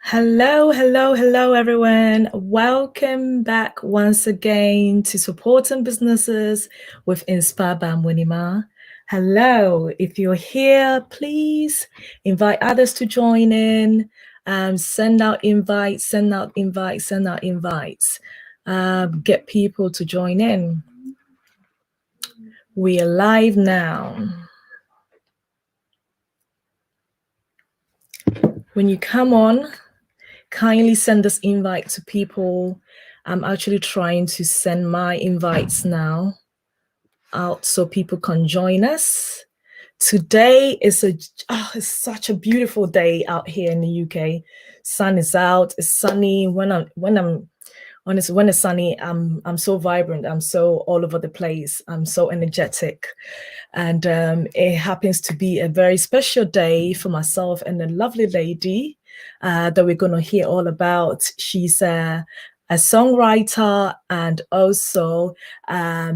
Hello, hello, hello, everyone. Welcome back once again to Supporting Businesses with Inspired by Amoanimah. Hello, if you're here, please invite others to join in. Send out invites, send out invites, send out invites. Get people to join in. We are live now. When you come on, kindly send this invite to people. I'm actually trying to send my invites now out so people can join us. Today is it's such a beautiful day out here in the UK. Sun is out, it's sunny. When it's sunny, I'm so vibrant, I'm so all over the place, I'm so energetic. And it happens to be a very special day for myself and a lovely lady that we're going to hear all about. She's a songwriter and also a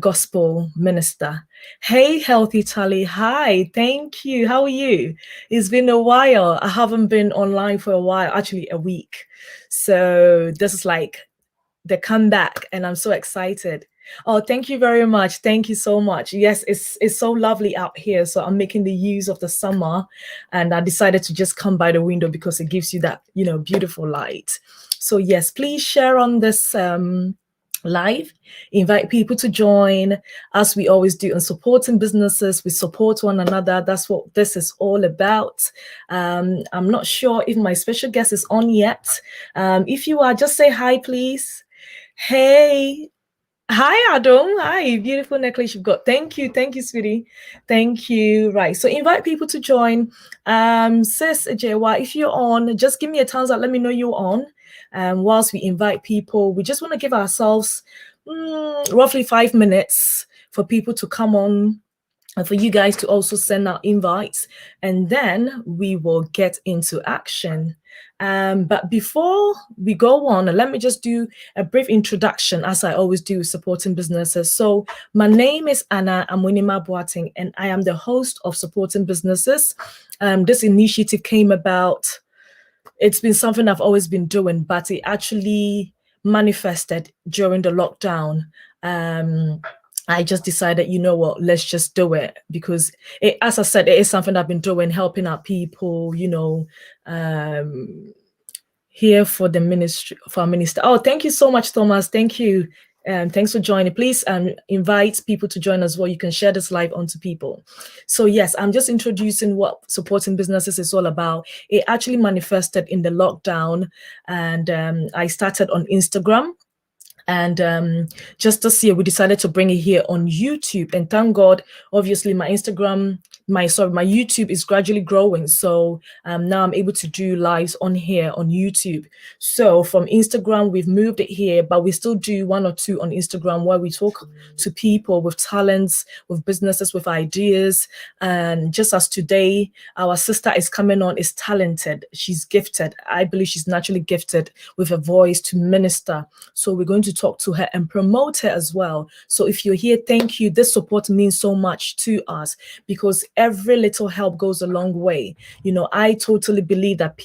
gospel minister. Hey, Healthy Tally. Hi, thank you. How are you? It's been a while. I haven't been online for a while, actually a week. So this is like the comeback and I'm so excited. Oh, thank you very much. Thank you so much. Yes, it's so lovely out here. So I'm making the use of the summer and I decided to just come by the window because it gives you that, beautiful light. So yes, please share on this live, invite people to join, as we always do on Supporting Businesses. We support one another. That's what this is all about. I'm not sure if my special guest is on yet. If you are, just say hi, please. Hey. Hi, Adam. Hi, beautiful necklace you've got. Thank you, sweetie. Thank you. Right, so invite people to join. Sis Jewa, if you're on, just give me a thumbs up. Let me know you're on. Whilst we invite people, we just want to give ourselves roughly 5 minutes for people to come on and for you guys to also send out invites, and then we will get into action. But before we go on, let me just do a brief introduction, as I always do, Supporting Businesses. So my name is Amoanimah Boateng, and I am the host of Supporting Businesses. This initiative came about, it's been something I've always been doing, but it actually manifested during the lockdown. I just decided, you know what, let's just do it, because as I said, it is something I've been doing, helping out people, here for the ministry, for our minister. Oh, thank you so much, Thomas. Thank you. Thanks for joining. Please invite people to join as well. You can share this live onto people. So yes, I'm just introducing what Supporting Businesses is all about. It actually manifested in the lockdown, and I started on Instagram. And just this year, we decided to bring it here on YouTube. And thank God, obviously, my YouTube is gradually growing. So now I'm able to do lives on here on YouTube. So from Instagram, we've moved it here, but we still do 1 or 2 on Instagram where we talk to people with talents, with businesses, with ideas. And just as today, our sister is coming on, is talented. She's gifted. I believe she's naturally gifted with a voice to minister. So we're going to talk to her and promote her as well. So if you're here, thank you. This support means so much to us, because every little help goes a long way. I totally believe that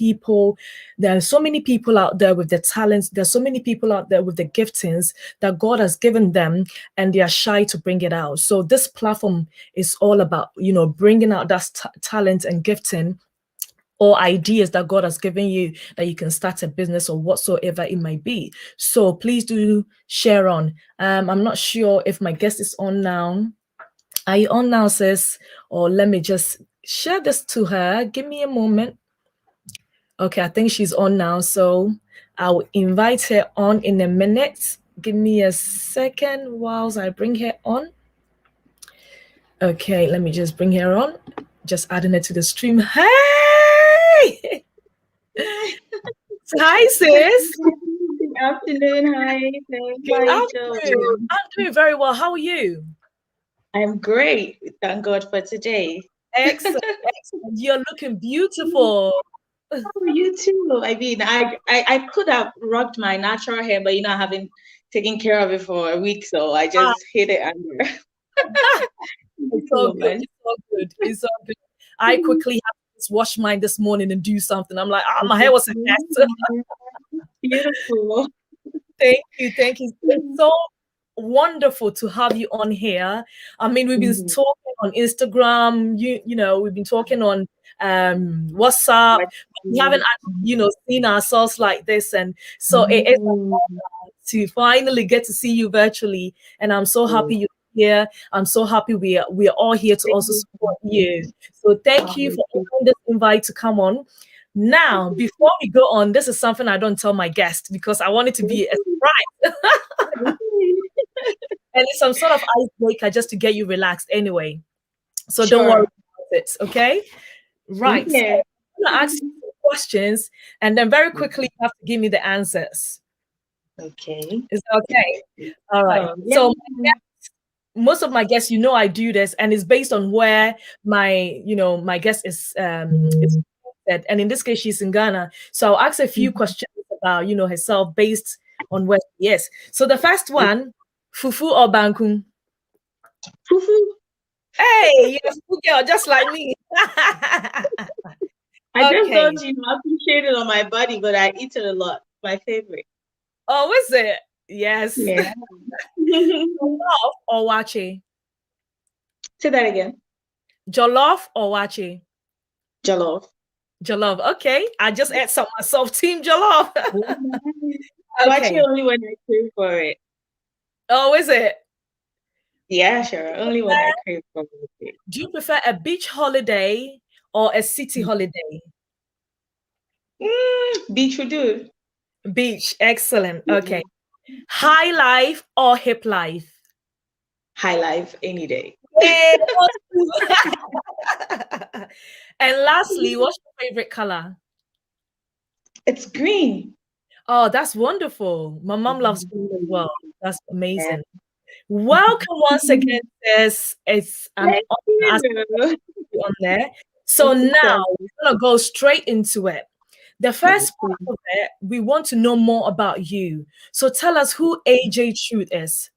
there are so many people out there with the talents. There's so many people out there with the giftings that God has given them, and they are shy to bring it out. So this platform is all about, bringing out that talent and gifting, or ideas that God has given you, that you can start a business or whatsoever it might be. So please do share on. I'm not sure if my guest is on now. Are you on now, sis? Or let me just share this to her. Give me a moment. Okay, I think she's on now. So I'll invite her on in a minute. Give me a second whilst I bring her on. Okay, let me just bring her on. Just adding it to the stream. Hey! Hi, sis. Good afternoon. Hi. Good afternoon. I'm doing very well. How are you? I'm great. Thank God for today. Excellent. Excellent. You're looking beautiful. Oh, you too. I mean, I could have rocked my natural hair, but I haven't taken care of it for a week, so I just hid it under. It's all good. It's all good. It's all good. I quickly have to just wash mine this morning and do something. I'm like, my hair was a mess. Beautiful. Thank you. Thank you. It's so wonderful to have you on here. I mean, we've been talking on Instagram, you know, we've been talking on WhatsApp. We haven't actually, seen ourselves like this. And so it is an honor to finally get to see you virtually. And I'm so happy you're here. I'm so happy we are all here to also support you. So thank you for honoring this invite to come on. Now, before we go on, this is something I don't tell my guests because I want it to be a surprise. And it's some sort of icebreaker just to get you relaxed anyway. So don't worry about it, okay? Right. So I'm going to ask you some questions, and then very quickly you have to give me the answers. Okay. Is that okay? All right. So most of my guests, I do this, and it's based on where my guest is said. And in this case, she's in Ghana. So I'll ask a few questions about, herself based on where she is. So the first one, fufu or bankun? Fufu. Hey, you're a fufu girl, just like me. I just don't appreciate it on my body, but I eat it a lot. My favorite. Oh, is it? Yes. Yeah. Jollof or wache? Say that again. Jollof or wache? Jollof. Jollof. Okay. I just ate some myself. Team jollof. Wache only when I crave for it. Oh, is it? Yeah, sure. Only when I crave for it. Do you prefer a beach holiday or a city holiday? Beach would do. Beach. Excellent. Okay. High life or hip life? High life any day. And lastly, what's your favorite color? It's green. Oh, that's wonderful. My mom loves green as well. That's amazing. Yeah. Welcome once again, sis. It's an honor to have you on there. So now we're gonna go straight into it. The first part of it, we want to know more about you. So tell us who AJ Truth is.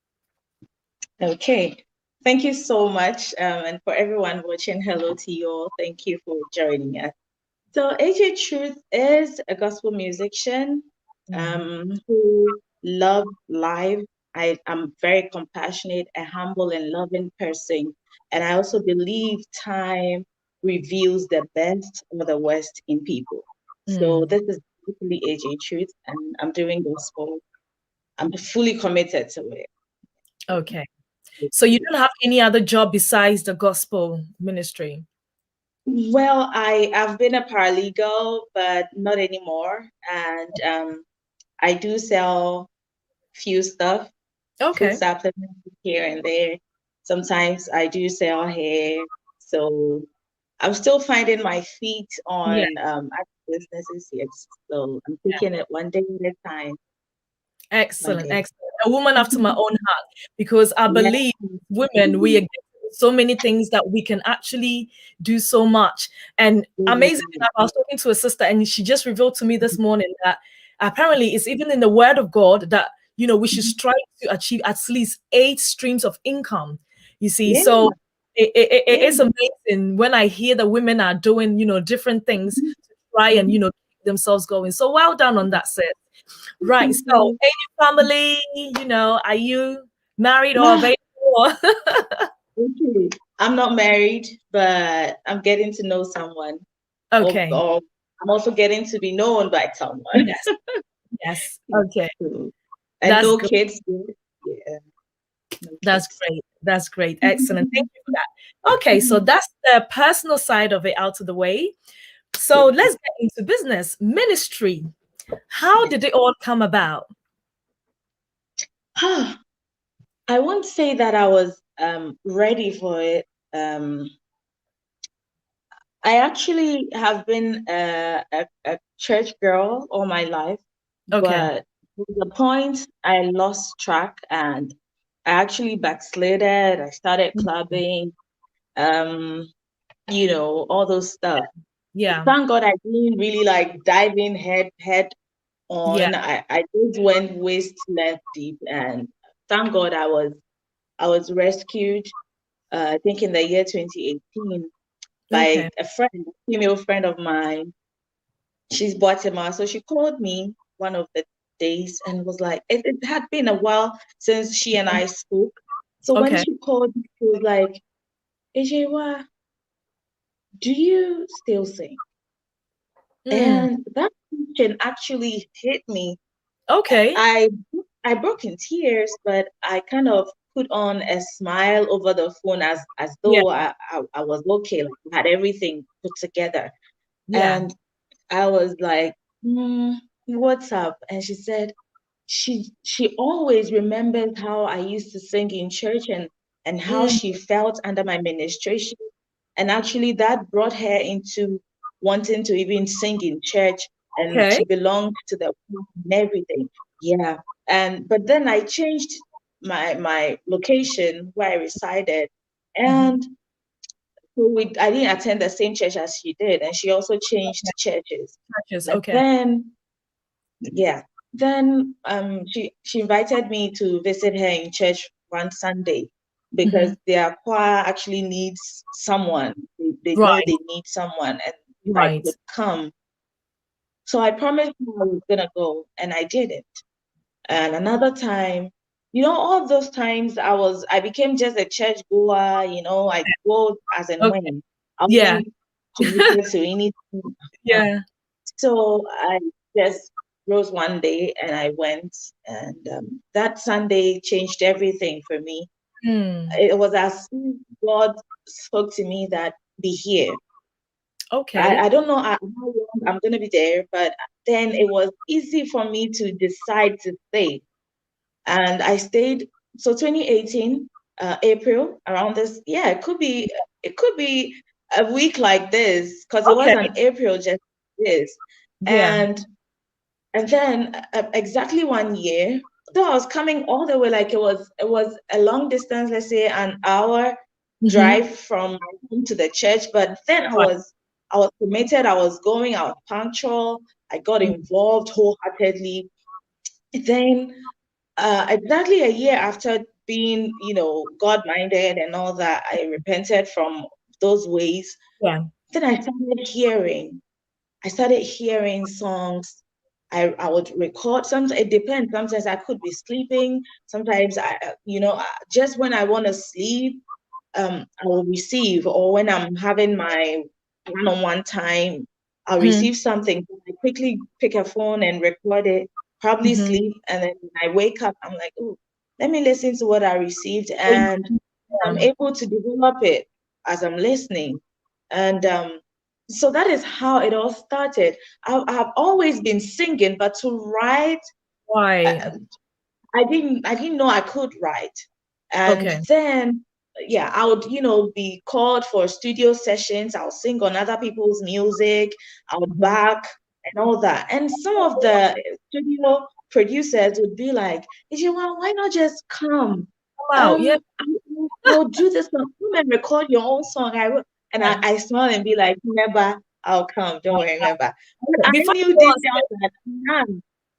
Okay. Thank you so much. And for everyone watching, hello to you all. Thank you for joining us. So AJ Truth is a gospel musician who loves life. I'm very compassionate, a humble and loving person. And I also believe time reveals the best or the worst in people. So this is basically AJ Truth, and I'm doing gospel. I'm fully committed to it. Okay. So you don't have any other job besides the gospel ministry? Well, I've been a paralegal, but not anymore. And I do sell few stuff, food supplements here and there. Sometimes I do sell hair. So I'm still finding my feet on businesses yet. So I'm taking it one day at a time. Excellent, excellent. A woman after my own heart, because I believe women, we are so many things that we can actually do so much. And amazing enough, I was talking to a sister and she just revealed to me this morning that apparently it's even in the word of God that, we should strive to achieve at least 8 streams of income. You see, so it is amazing when I hear that women are doing, different things to try and, keep themselves going. So well done on that, sis. Right. So, any family, are you married or available? I'm not married, but I'm getting to know someone. Okay. Or I'm also getting to be known by someone. Yes. Yes. Okay. And that's no good. Kids. Yeah. No that's kids. Great. That's great. Excellent. Thank you for that. Okay. So that's the personal side of it out of the way. So let's get into business. Ministry. How did it all come about? I won't say that I was ready for it. I actually have been a church girl all my life. Okay. But at the point I lost track and I actually backslided. I started clubbing, all those stuff. Yeah. Thank God I didn't really dive in head on. Yeah. I just went waist length deep, and thank God I was rescued. I think in the year 2018. by a friend, a female friend of mine. She's Guatemala. So she called me one of the days and was like, it had been a while since she and I spoke. So when she called me, she was like, Ejewa, do you still sing? And that question actually hit me. Okay. I broke in tears, but I kind of put on a smile over the phone as though I was okay, like I had everything put together. Yeah. And I was like, what's up? And she said she always remembers how I used to sing in church and how she felt under my ministration. And actually that brought her into wanting to even sing in church, and she belonged to the and everything. Yeah. But then I changed my location where I resided. And so I didn't attend the same church as she did, and she also changed churches. But then, she invited me to visit her in church one Sunday because their choir actually needs someone. They know they need someone, and if I could come. So I promised her I was gonna go, and I didn't. And another time, all those times I became just a church goer, I go as and when. I wasn't committed to anything. Yeah. So I just rose one day and I went, and that Sunday changed everything for me. It was as if God spoke to me that be here. I don't know how long I'm going to be there, but then it was easy for me to decide to stay. And I stayed. So 2018, April, around this, it could be a week like this, because it was on April just this. And then exactly 1 year, though I was coming all the way, like it was a long distance, let's say an hour drive from my home to the church. But then I was committed, I was going, I was punctual, I got involved wholeheartedly. Then exactly a year after being, God-minded and all that, I repented from those ways. Yeah. Then I started hearing songs. I would record. Sometimes it depends. Sometimes I could be sleeping. Sometimes just when I want to sleep, I will receive, or when I'm having my one-on-one time, I'll receive something. I quickly pick a phone and record it, probably sleep, and then when I wake up, I'm like, oh, let me listen to what I received, and I'm able to develop it as I'm listening. And so that is how it all started. I've always been singing, but to write, I didn't know I could write. And then, I would, be called for studio sessions. I'll sing on other people's music. I would back and all that. And some of the studio producers would be like, why not just come? I'll do this one. Come and record your own song. I smile and be like, never, I'll come. Don't worry, never. But I knew deep down that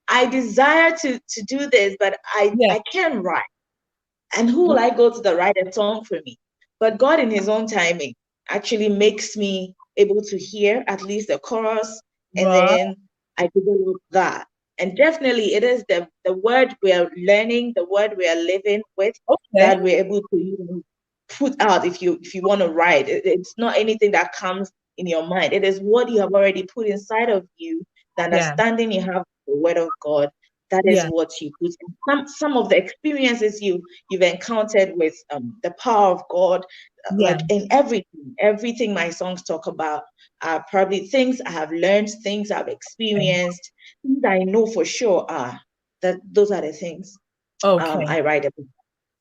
I desire to do this, but I can't write. And who will I go to the write a song for me? But God, in His own timing, actually makes me able to hear at least the chorus, and then I develop that. And definitely, it is the word we are learning, the word we are living with, that we're able to put out. If you want to write, it's not anything that comes in your mind. It is what you have already put inside of you, the understanding you have of the word of God. That is what you put. Some of the experiences you've encountered with the power of God, like in everything my songs talk about, are probably things I have learned, things I've experienced, things I know for sure are that those are the things I write about.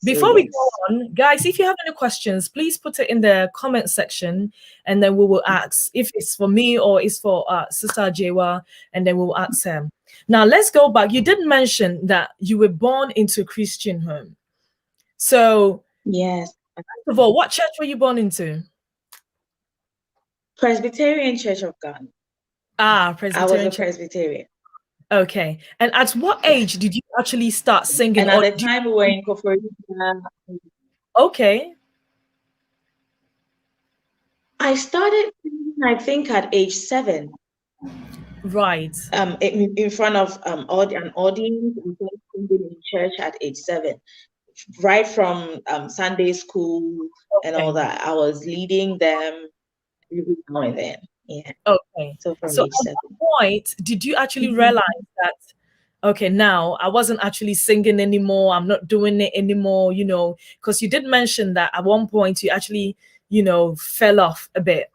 Before we go on, guys, if you have any questions, please put it in the comment section, and then we will ask if it's for me or it's for Sister Jewa, and then we'll ask him. Now, let's go back. You did mention that you were born into a Christian home. So, yes. First of all, what church were you born into? Presbyterian Church of God. Presbyterian. I was a Presbyterian. Okay. And at what age did you actually start singing? And at the time we were in Koforidua. Okay. I started singing, I think, at age 7. Right. In front of an audience, and then singing in church at age 7. Right from Sunday school and all Okay. that, I was leading them every now and then. Yeah. Okay. So from So age at 7. what point did you actually Mhm. realize that, okay, now I wasn't actually singing anymore, I'm not doing it anymore, because you did mention that at one point you actually, fell off a bit.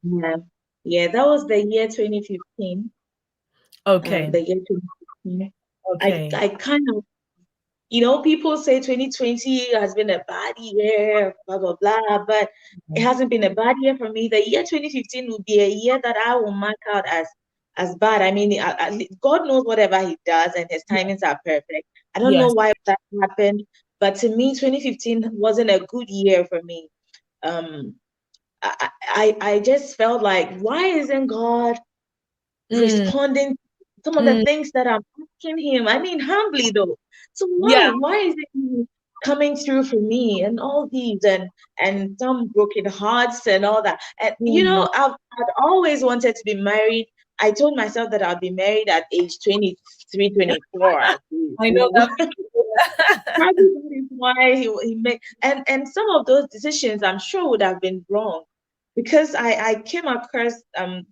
Yeah. Yeah, that was the year 2015. Okay. The year 2015. Okay. I kind of, people say 2020 has been a bad year, blah, blah, blah, but it hasn't been a bad year for me. The year 2015 will be a year that I will mark out as bad. I mean, God knows whatever He does, and His timings are perfect. I don't know Yes. why that happened, but to me, 2015 wasn't a good year for me. Um, I just felt like, why isn't God Mm, responding to some of the mm, things that I'm asking him? I mean, humbly though. So yeah. why is it coming through for me and all these and some broken hearts and all that? And Mm, I'd always wanted to be married. I told myself that I'll be married at age 23, 24 at least, I know that. Probably that is why he made and some of those decisions I'm sure would have been wrong because I came across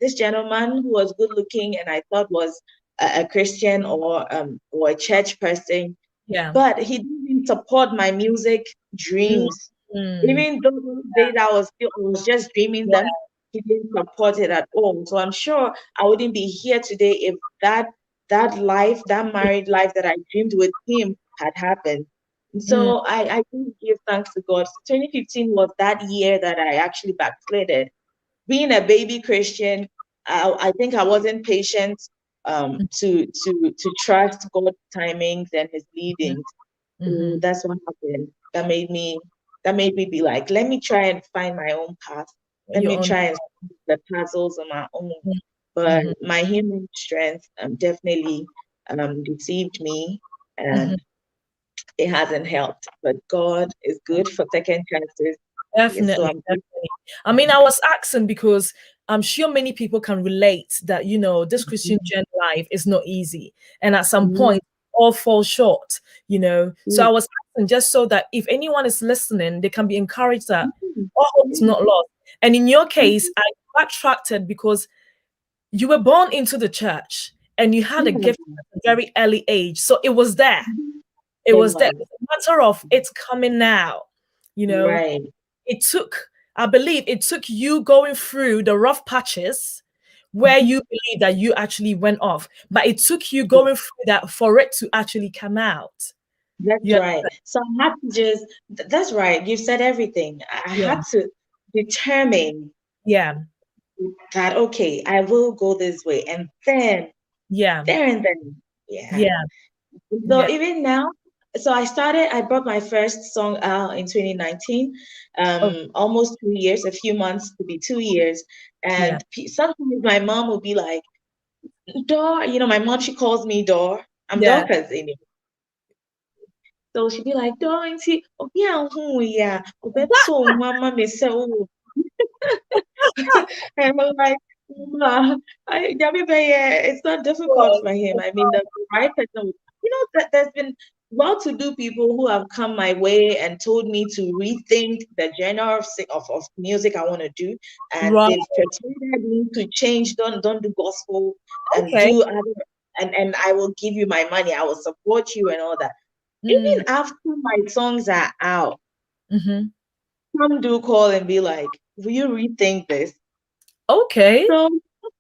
this gentleman who was good looking and I thought was a Christian or a church person, Yeah. but he didn't support my music Mm, dreams. mm, Even though those days I was just dreaming yeah. them, he didn't support it at all. So I'm sure I wouldn't be here today if that life, that married life that I dreamed with him had happened. And Mm, so I do give thanks to God. 2015 was that year that I actually backslided. Being a baby Christian, I think I wasn't patient to trust God's timings and His mm, leadings. So mhm. that's what happened. That made me be like, let me try and find my own path. Let Your me own. try and solve the puzzles on my own. But Mm-hmm. my human strength definitely deceived me, Hmm. and it hasn't helped. But God is good for second chances. Yes, so Definitely, I'm good. definitely. I mean, I was asking because I'm sure many people can relate that, this Christian journey life is not easy. And at some Mhm. point, all fall short. So I Yes. was asking just so that if anyone is listening, they can be encouraged that Mhm. all hope is Yes. not lost. And in your case, Mhm. I backtracked because you were born into the church and you had a gift at a very early age. So it was there. Mhm. It It was there. was. It's a matter of it's coming now. You know, Right. it took, I believe it took you going through the rough patches where Mhm. you believe that you actually went off, but it took you going through that for it to actually come out. That's Yeah, right. So I had to that's right. You said everything. I yeah, had to determine yeah, that, okay, I will go this way. And then, yeah, there and then, yeah. yeah, So yeah. even now, so I brought my first song out in 2019, Oh, almost 2 years, a few months to be 2 years. yeah, And sometimes my mom will be like, Dor, my mom, she calls me Dor. I'm yeah. Dorcas anyway. So she'd be like, Dor, auntie, oh yeah, yeah, so mama me say, oh, and I'm like, "Ma, it's not difficult Well, for him. I mean, the right person, that there's been well-to-do people who have come my way and told me to rethink the genre of music I want to do, and right. they've persuaded me to change. Don't do gospel and Okay. do other, and I will give you my money. I will support you and all that. Mm, Even after my songs are out, hmm. some do call and be like, "Will you rethink this?" Okay. So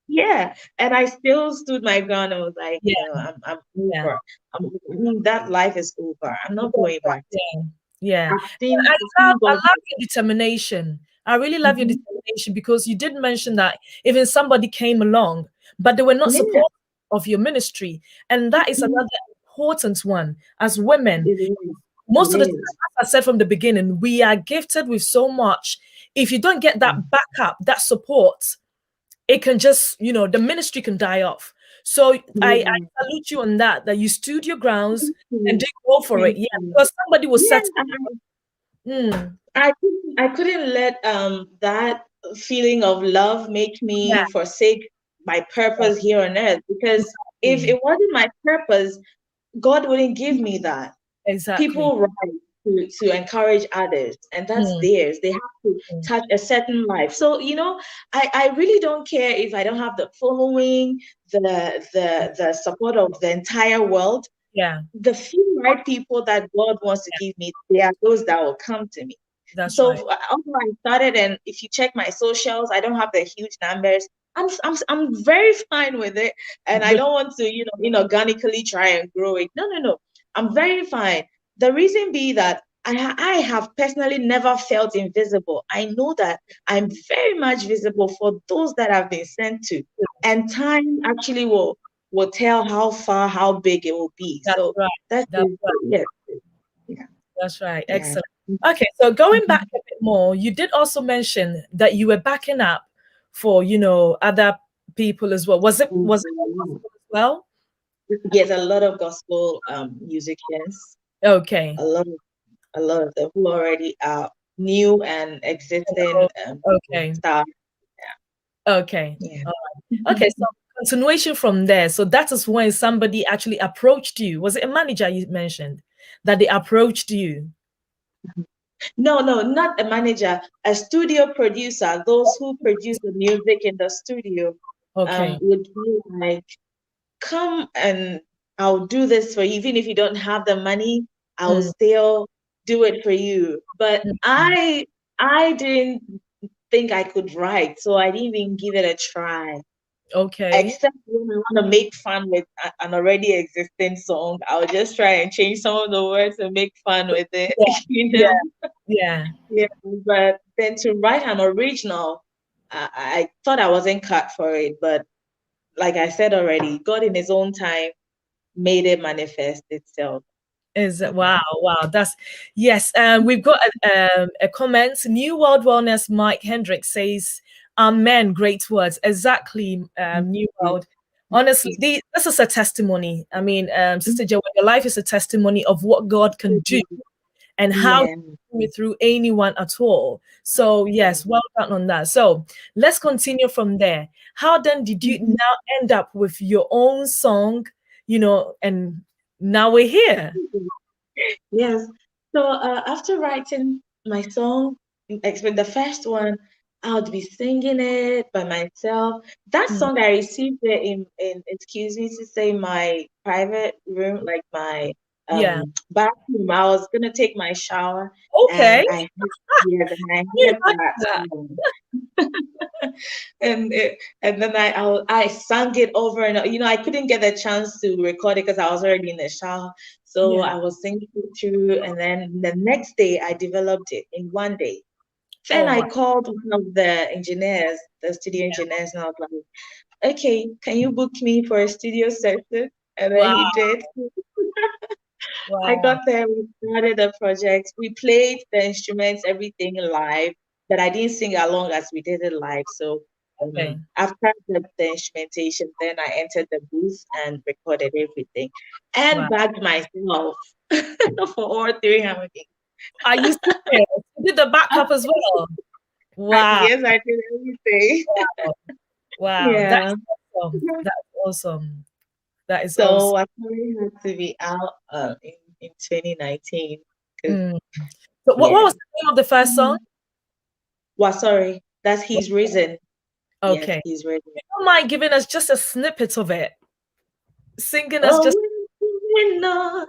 yeah, and I still stood my ground and was like, Yeah, I'm yeah. over. That life is over. I'm not going back. Yeah. Yeah. I've seen, I I've love seen I God. love your determination. I really love your Mhm. determination because you did mention that even somebody came along, but they were not Yeah, supportive of your ministry. And that is mhm. another important one. As women, It is. most It of the time, is. as I said from the beginning, we are gifted with so much. If you don't get that Mhm. backup, that support, it can just, the ministry can die off. So I Yeah. salute you on that you stood your grounds Thank and you. did go for it. Thank Yeah, you. because somebody will Yeah, set I couldn't let that feeling of love make me forsake my purpose here on earth, because if it wasn't my purpose, God wouldn't give me that. Exactly. People rise to encourage others, and that's theirs. They have to touch a certain life. So, I really don't care if I don't have the following, the support of the entire world. Yeah. The few right people that God wants to give me, they are those that will come to me. That's So right. although I started, and if you check my socials, I don't have the huge numbers. I'm very fine with it, and I don't want to inorganically try and grow it. No. I'm very fine. The reason be that I have personally never felt invisible. I know that I'm very much visible for those that have been sent to, and time actually will tell how far, how big it will be. That's so right. that's That's it. right. Yeah. That's right. Yeah. Excellent. Okay, so going back a bit more, you did also mention that you were backing up for, other people as well. Was it gospel as well? Yes, a lot of gospel musicians, Okay. a lot of them who already are new and existing Okay. stars. Okay. Yeah. All right. Okay, so continuation from there. So that is when somebody actually approached you. Was it a manager you mentioned that they approached you? No, not a manager, a studio producer. Those who produce the music in the studio Okay. would be like, come and I'll do this for you. Even if you don't have the money, I'll still do it for you. But I didn't think I could write, so I didn't even give it a try. Okay. Except when I want to make fun with an already existing song, I'll just try and change some of the words and make fun with it. Yeah. Yeah. But then to write an original, I thought I wasn't cut for it. But like I said already, God in His own time made it manifest itself. Wow. That's yes. We've got a comment. New World Wellness Mike Hendricks says, "Amen." Great words. Exactly. New World. Honestly, this is a testimony. I mean, Sister Joe, your life is a testimony of what God can do and how Yeah. to do it through anyone at all. So yes, well done on that. So let's continue from there. How then did you now end up with your own song? And now we're here. Yes. So after writing my song, expect the first one, I would be singing it by myself. That song I received it in excuse me to say, my private room, like my Yeah. bathroom. I was gonna take my shower, Okay. and I heard that song. and then I sang it over, and I couldn't get a chance to record it because I was already in the shower. So I was singing it through, and then the next day I developed it in one day. Then I called one of the engineers, the studio engineers, and I was like, "Okay, can you book me for a studio session?" And then Wow. he did. I Wow. got there, we started the project. We played the instruments, everything live, but I didn't sing along as we did it live. So Okay. after the instrumentation, then I entered the booth and recorded everything and Wow. bagged myself for all three harmonies. Are you serious? You did the backup as well? Wow. Yes, I did everything. Wow. That's Yeah. awesome. That's awesome. That is awesome. So I probably had to be out in 2019. Mm. So what Yeah. was the name of the first song? Well, sorry, that's He's Risen. Yes, Okay. He's Risen. You don't mind giving us just a snippet of it? Singing us Oh, just we know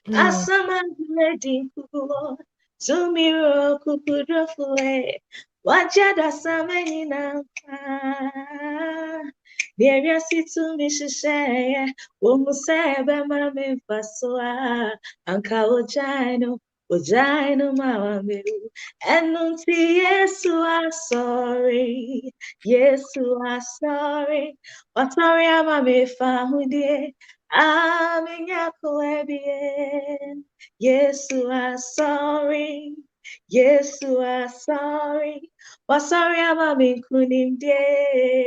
asamaguledi kukuo tumiro kukudrofule wajada samanyina Deria situ mishishaya umusebe mame fasoa anka ojino mawameu enunti Yesu are sorry Watari amame fahudie Aminyakuebien. Yes, you are sorry. Yes, you are sorry. Wasari amami kunim de.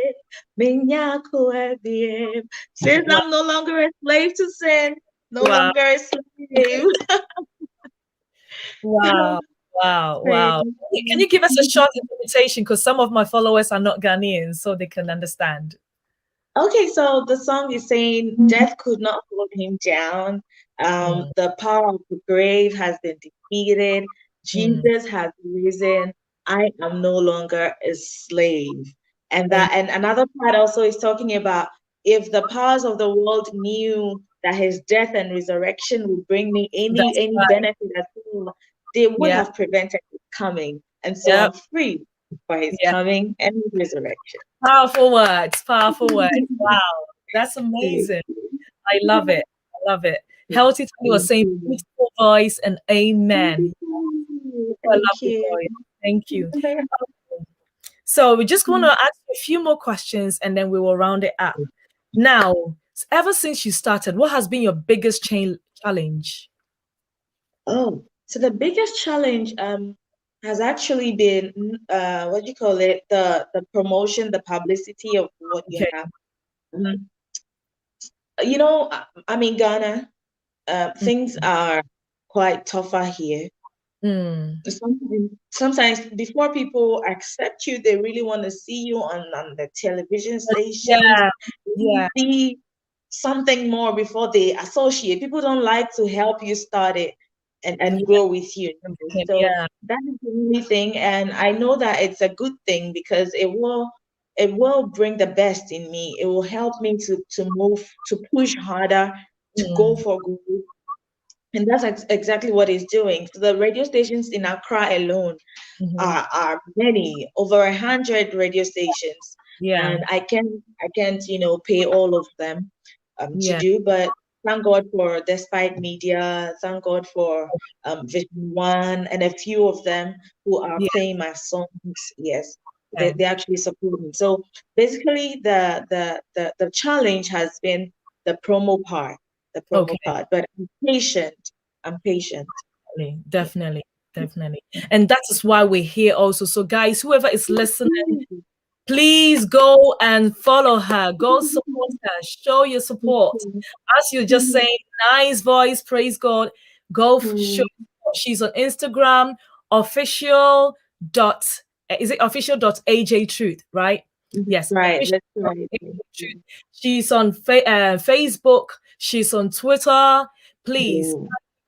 Minyakuebien. Since I'm no longer a slave to sin, no wow. longer a slave. Wow. Wow, wow. Praise. Can you give us a short interpretation? Because some of my followers are not Ghanaian, so they can understand. Okay, so the song is saying death could not hold him down. Mm, The power of the grave has been defeated. mm. Jesus has risen. I am no longer a slave. And Amen. another part also is talking about if the powers of the world knew that his death and resurrection would bring me That's any right. benefit at all, they would Yeah, have prevented his coming. And so yeah, I'm free for his yeah. coming and his resurrection. Powerful words, powerful words. Wow, that's Thank amazing. you. I love it. I love it. Thank Healthy Tony was saying you. beautiful voice and Thank amen. you. I Thank love your you. voice. Thank you. So we just want to ask you a few more questions and then we will round it up. Now, ever since you started, what has been your biggest challenge? Oh, so the biggest challenge has actually been what do you call it? The promotion, the publicity of what you Okay. have. Um, you know, I'm in Ghana. Things are quite tougher here. Mm. Sometimes before people accept you, they really want to see you on the television stations. Yeah, They want yeah, to see something more before they associate. People don't like to help you start it and yeah, grow with you. So yeah. that is the only thing. And I know that it's a good thing because it will bring the best in me. It will help me to move, to push harder, to go Mm. for good. And that's exactly what it's doing. So the radio stations in Accra alone Mhm. are many, over 100 radio stations, Yeah, and I can't pay all of them to yeah, do, but thank God for Despite Media, thank God for Vision One, and a few of them who are yeah. playing my songs. Yes, they, Okay, they actually support me. So basically, the challenge has been the promo part, okay. but I'm patient. I'm patient. Definitely, definitely, definitely. And that is why we're here also. So, guys, whoever is listening, please go and follow her. Go support her. Show your support. As you're just saying, nice voice, praise God. Go show. She's on Instagram, official dot. Is it official dot AJ Truth, right? Yes, Right, official that's dot right. AJ Truth. She's on Facebook. She's on Twitter. Please.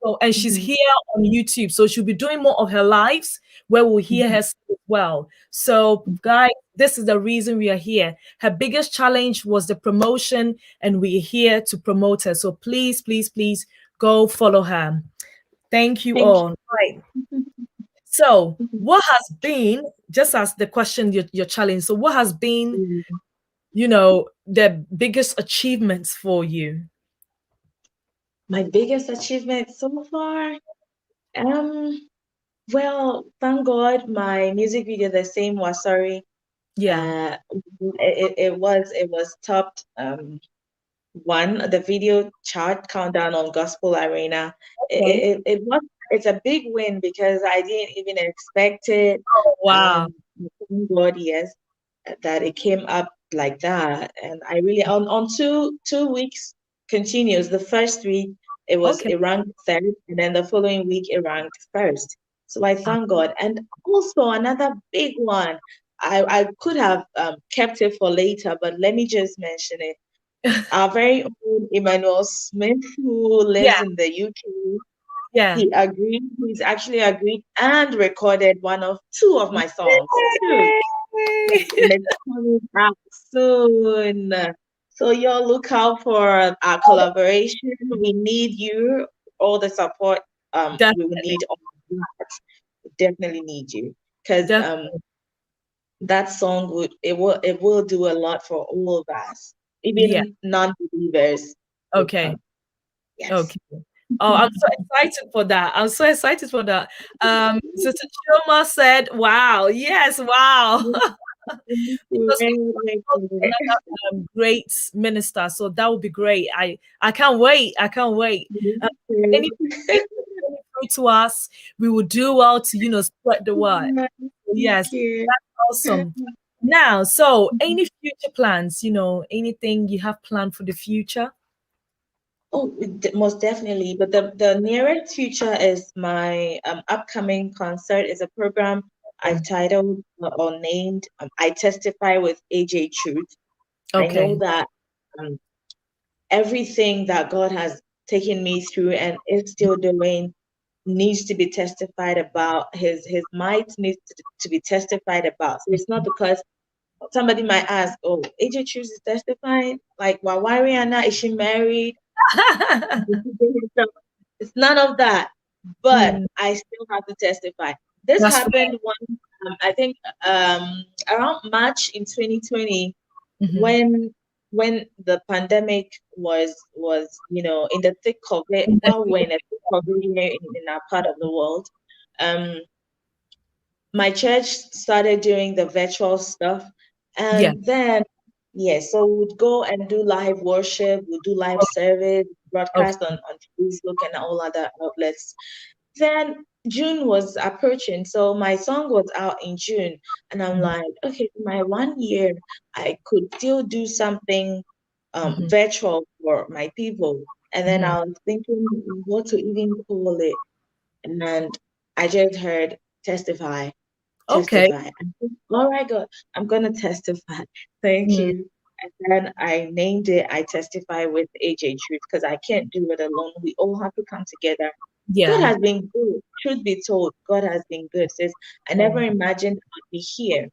Yeah. And she's Mhm. here on YouTube. So she'll be doing more of her lives where we'll hear her speak as well. So, guys, this is the reason we are here. Her biggest challenge was the promotion, and we're here to promote her. So please, please, please go follow her. Thank you Thank all. Right. So, what has been, just as the question, your challenge, so what has been, you. the biggest achievements for you? My biggest achievement so far, um, well, thank God, my music video, the same was sorry. Yeah. It was topped one, the video chart countdown on Gospel Arena. Okay. It's a big win because I didn't even expect it. Oh, wow. Thank God, yes, that it came up like that. And I really on 2 weeks continuous. The first week Okay. it ranked third, and then the following week it ranked first. So I thank God. And also another big one. I could have kept it for later, but let me just mention it. Our very own Emmanuel Smith, who lives Yeah. in the UK, Yeah. he's actually agreed and recorded two of my songs. Two. And it's coming out soon. So y'all look out for our collaboration. We need you, all the support we will Definitely. need all of that. We definitely need you. Because Definitely. that song will do a lot for all of us, Yeah. even non-believers. Okay. Yes. Okay. Oh, I'm so excited for that. I'm so excited for that. Sister Choma said, wow, yes, wow. Because we another great minister. So that would be great. I can't wait. I can't wait. Anything to us, we will do well to spread the word. Thank Yes, you. that's awesome. Now, so any future plans, anything you have planned for the future? Oh, most definitely. But the nearest future is my upcoming concert. Is a program I've titled or named I Testify with AJ Truth. I know Okay. that um, everything that God has taken me through and is still doing needs to be testified about. His might needs to be testified about. So it's not because somebody might ask, "Oh, AJ Truth is testifying. Like, why Rihanna? Is she married? It's none of that, but Mm, I still have to testify. This that's happened one, I think, around March in 2020, right. when the pandemic was in the thick of it, while we're in the thick of it here in our part of the world. Um, my church started doing the virtual stuff, Yeah. and then so we'd go and do live worship, we'd do live service, Okay. broadcast on Facebook and all other outlets. Then June was approaching, so my song was out in June, and I'm Mhm, like, okay, my 1 year, I could still do something mhm, virtual for my people. And then mhm. I was thinking what to even call it, and I just heard testify, Okay. testify. All right, God, I'm gonna testify. Thank Mm, you. And then I named it I Testify with AJ Truth because I can't do it alone. We all have to come together. God yeah. has been good. Truth be told, God has been good. Says I never Mm, imagined I'd be here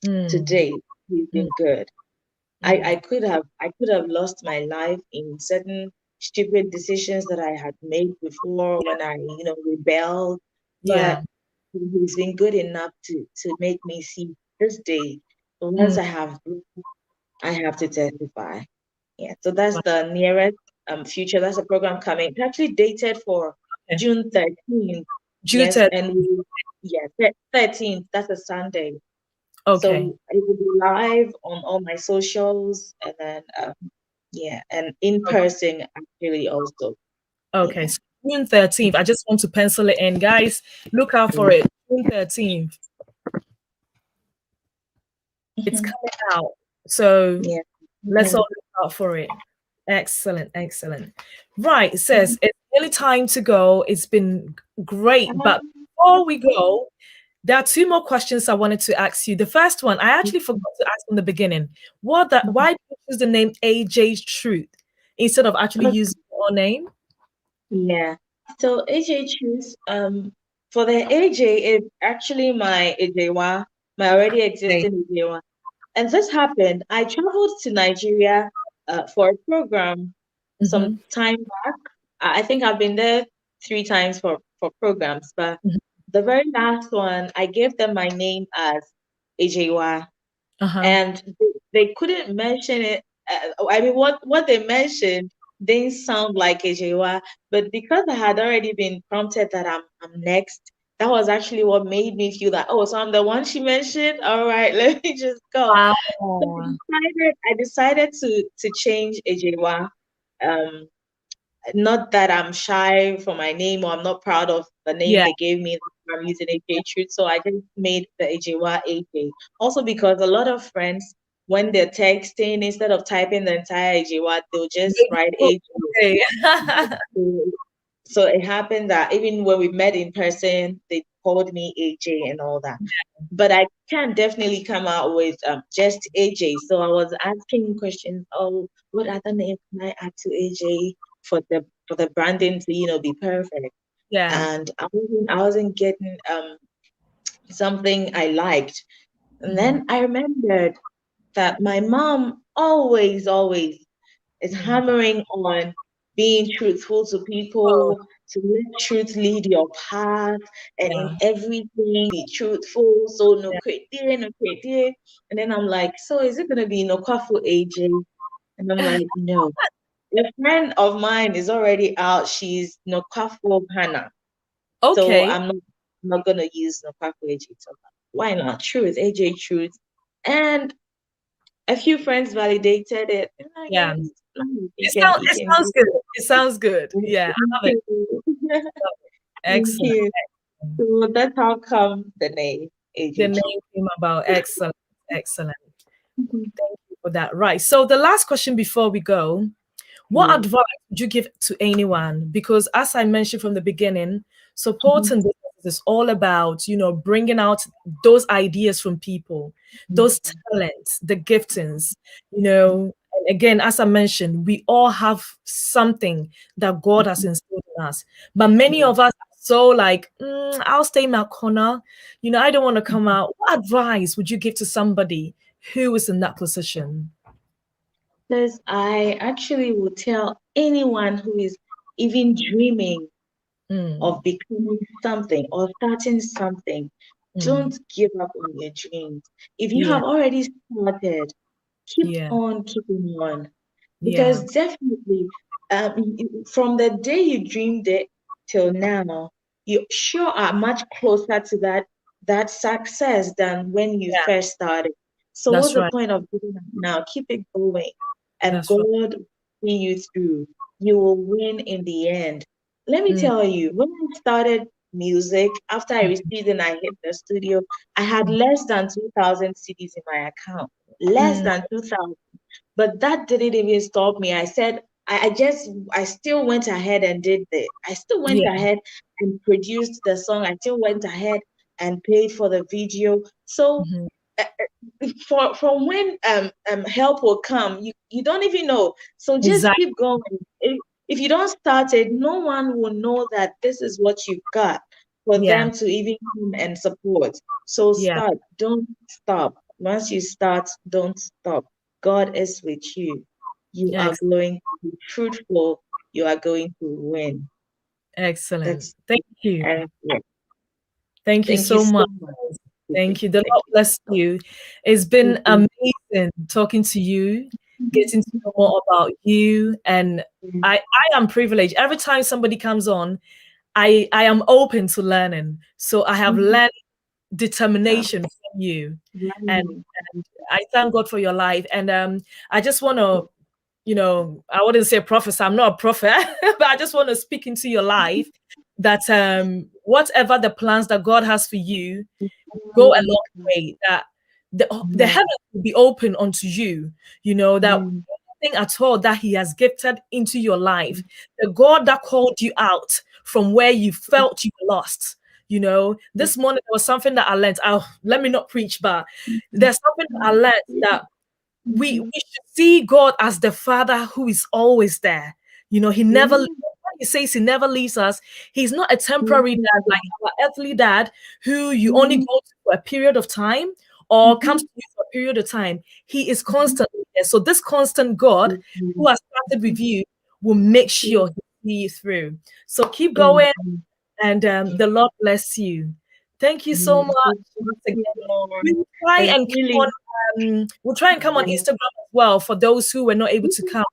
mm, today. He's mm, been good. I mm. could have lost my life in certain stupid decisions that I had made before when I rebelled, but Yeah. he's been good enough to make me see this day. So once Mm, I have to testify. Yeah, so that's the nearest future. That's a program coming. It's actually dated for okay. June 13th. June Yes, 10th. and 13th. That's a Sunday. Okay. So it will be live on all my socials, and then and in person actually also. Okay. Yeah. So June 13th. I just want to pencil it in, guys. Look out for it. June 13th. It's Mhm. coming out. So Yeah. let's all Mhm. look out for it. Excellent. Excellent. Right. It Mhm. says it's nearly time to go. It's been great. But Um, before we go, there are two more questions I wanted to ask you. The first one, I actually forgot to ask in the beginning. Why did you choose the name AJ's Truth instead of actually okay. using your name? Yeah. So AJ choose for the AJ it's actually my AJwa, my already Okay. existing AJwa. And this happened. I traveled to Nigeria for a program some Mm-hmm. time back. I think I've been there 3 times for programs, but Mm-hmm. the very last one, I gave them my name as AJwa, Uh-huh. and they couldn't mention it. I mean, what they mentioned didn't sound like AJwa, but because I had already been prompted that I'm next, that was actually what made me feel that, oh, so I'm the one she mentioned. All right, let me just go. So Wow. I decided to change AJwa. Um, Not that I'm shy for my name or I'm not proud of the name Yeah. they gave me. I'm using AJ Truth. So I just made the AJY AJ. Also because a lot of friends, when they're texting, instead of typing the entire AJY, they'll just write AJ. Okay. So it happened that even when we met in person, they called me AJ and all that. But I can definitely come out with just AJ. So I was asking questions. Oh, what other name can I add to AJ for the branding to be perfect? Yeah. And I wasn't getting something I liked. And Mhm. then I remembered that my mom always is Mm. hammering on being truthful to Oh, people, to let truth lead your path, and in yeah. everything be truthful. So no Yeah. criteria, no criteria. And then I'm like, so is it gonna be no kwafu AJ? And I'm like, no. A friend of mine is already out. She's no kwafu Hannah. So Okay. I'm not gonna use no kwafu AJ. So why not? Truth, AJ truth. And a few friends validated it. And I Yeah. guess It you can sounds you it can sounds good. It sounds good. Thank Yeah, I love it. you. Thank Excellent. you. So that's how come the name The AJG. name came about. Excellent. Excellent. Mhm. Thank you for that. Right. So the last question before we go, What advice would you give to anyone? Because as I mentioned from the beginning, supporting businesses is all about, bringing out those ideas from people, those talents, the giftings, and again, as I mentioned, we all have something that God has instilled in us. But many of us are so like, I'll stay in my corner. I don't want to come out. What advice would you give to somebody who is in that position? Because I actually would tell anyone who is even dreaming of becoming something or starting something, don't give up on your dreams. If you Yeah. have already started, keep Yeah. on keeping on. Yeah. Because definitely, from the day you dreamed it till now, you sure are much closer to that success than when you Yeah. first started. So what's That's the right. point of giving up now? Keep it going, and That's right. God will see you through. You will win in the end. Let me tell you, when I started music, after I received and I hit the studio, I had less than 2,000 CDs in my account. Less than 2,000. But that didn't even stop me. I said, I still went ahead and did it. I still went Yeah. ahead and produced the song. I still went ahead and paid for the video. So from when help will come, you don't even know. So just Exactly. keep going. If you don't start it, no one will know that this is what you've got for Yeah. them to even come and support. So Yeah. start, don't stop. Once you start, don't stop. God is with you. You are going to be fruitful. You are going to win. Excellent. That's Thank you. and yeah. Thank you Thank you so so much. much. Thank you. The Thank Lord bless you. It's been you. amazing talking to you, getting to know more about you. And I am privileged. Every time somebody comes on, I am open to learning. So I have learned determination from you. And I thank God for your life. And I just want to, I wouldn't say prophesy, I'm not a prophet, but I just want to speak into your life that whatever the plans that God has for you, go a long way, that the heavens will be open unto you, that anything at all that He has gifted into your life, the God that called you out from where you felt you were lost. This morning there was something that I learned. Let me not preach, but there's something that I learned, that we should see God as the Father who is always there. He never, when He says He never leaves us, He's not a temporary dad like our earthly dad who you only go to for a period of time or comes to you for a period of time. He is constantly there. So this constant God who has started with you will make sure He see you through. So keep going, and the Lord bless you. Thank you so much once again. We'll try And and come really, on. We'll try and come on Instagram as well for those who were not able to come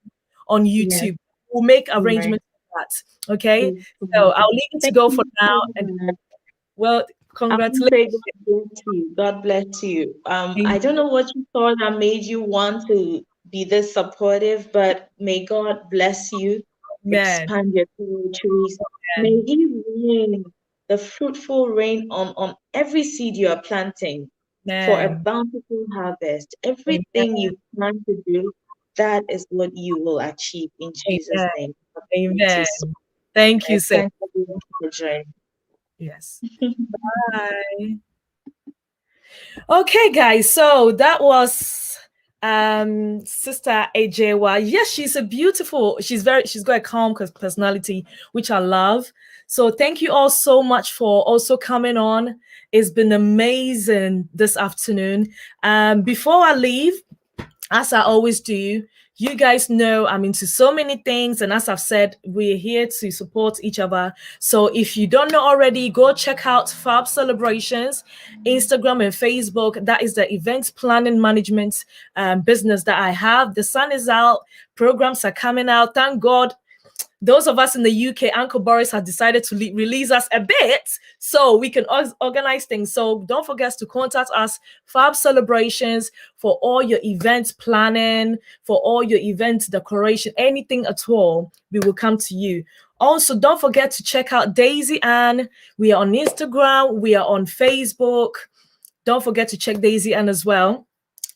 on yes, YouTube. We'll make right. arrangements for that. Okay. So I'll leave you to Thank go for you now. so And much. well, I want to congratulations. say God bless you. God bless you. I don't know what you saw that made you want to be this supportive, but may God bless you, Amen. expand your territories. May He rain the fruitful rain on every seed you are planting for a Amen. bountiful harvest. Amen. Everything you plan to do, that is what you will achieve in Jesus' Amen. name. God bless you Amen. so Thank you, much. sir. Thanks everyone for joining. Yes. Bye. Okay, guys. So that was Sister AJY. Yes, she's she's got a calm personality, which I love. So thank you all so much for also coming on. It's been amazing this afternoon. Before I leave, as I always do, you guys know I'm into so many things. And as I've said, we're here to support each other. So if you don't know already, go check out Fab Celebrations, Instagram and Facebook. That is the events planning management business that I have. The sun is out. Programs are coming out. Thank God. Those of us in the UK, Uncle Boris has decided to release us a bit so we can organize things. So don't forget to contact us, Fab Celebrations, for all your event planning, for all your event decoration, anything at all, we will come to you. Also, don't forget to check out Daisy Ann. We are on Instagram, we are on Facebook. Don't forget to check Daisy Ann as well.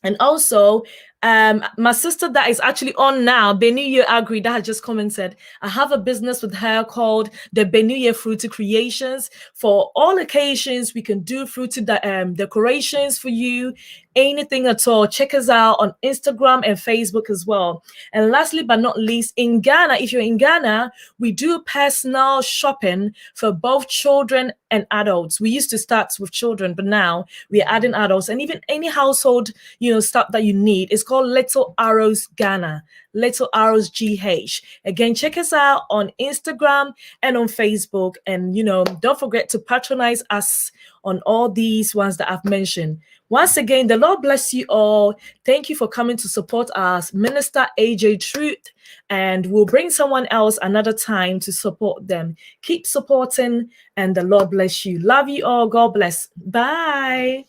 And also, My sister that is actually on now, Benuye Agri, that has just commented, I have a business with her called the Benuye Fruity Creations. For all occasions, we can do fruity decorations for you, anything at all. Check us out on Instagram and Facebook as well. And lastly but not least, in Ghana, if you're in Ghana, we do personal shopping for both children and adults. We used to start with children, but now we're adding adults, and even any household, stuff that you need. It's called Little Arrows Ghana, Little Arrows GH. Again, check us out on Instagram and on Facebook. And, don't forget to patronize us on all these ones that I've mentioned. Once again, the Lord bless you all. Thank you for coming to support us, Minister AJ Truth, and we'll bring someone else another time to support them. Keep supporting, and the Lord bless you. Love you all. God bless. Bye.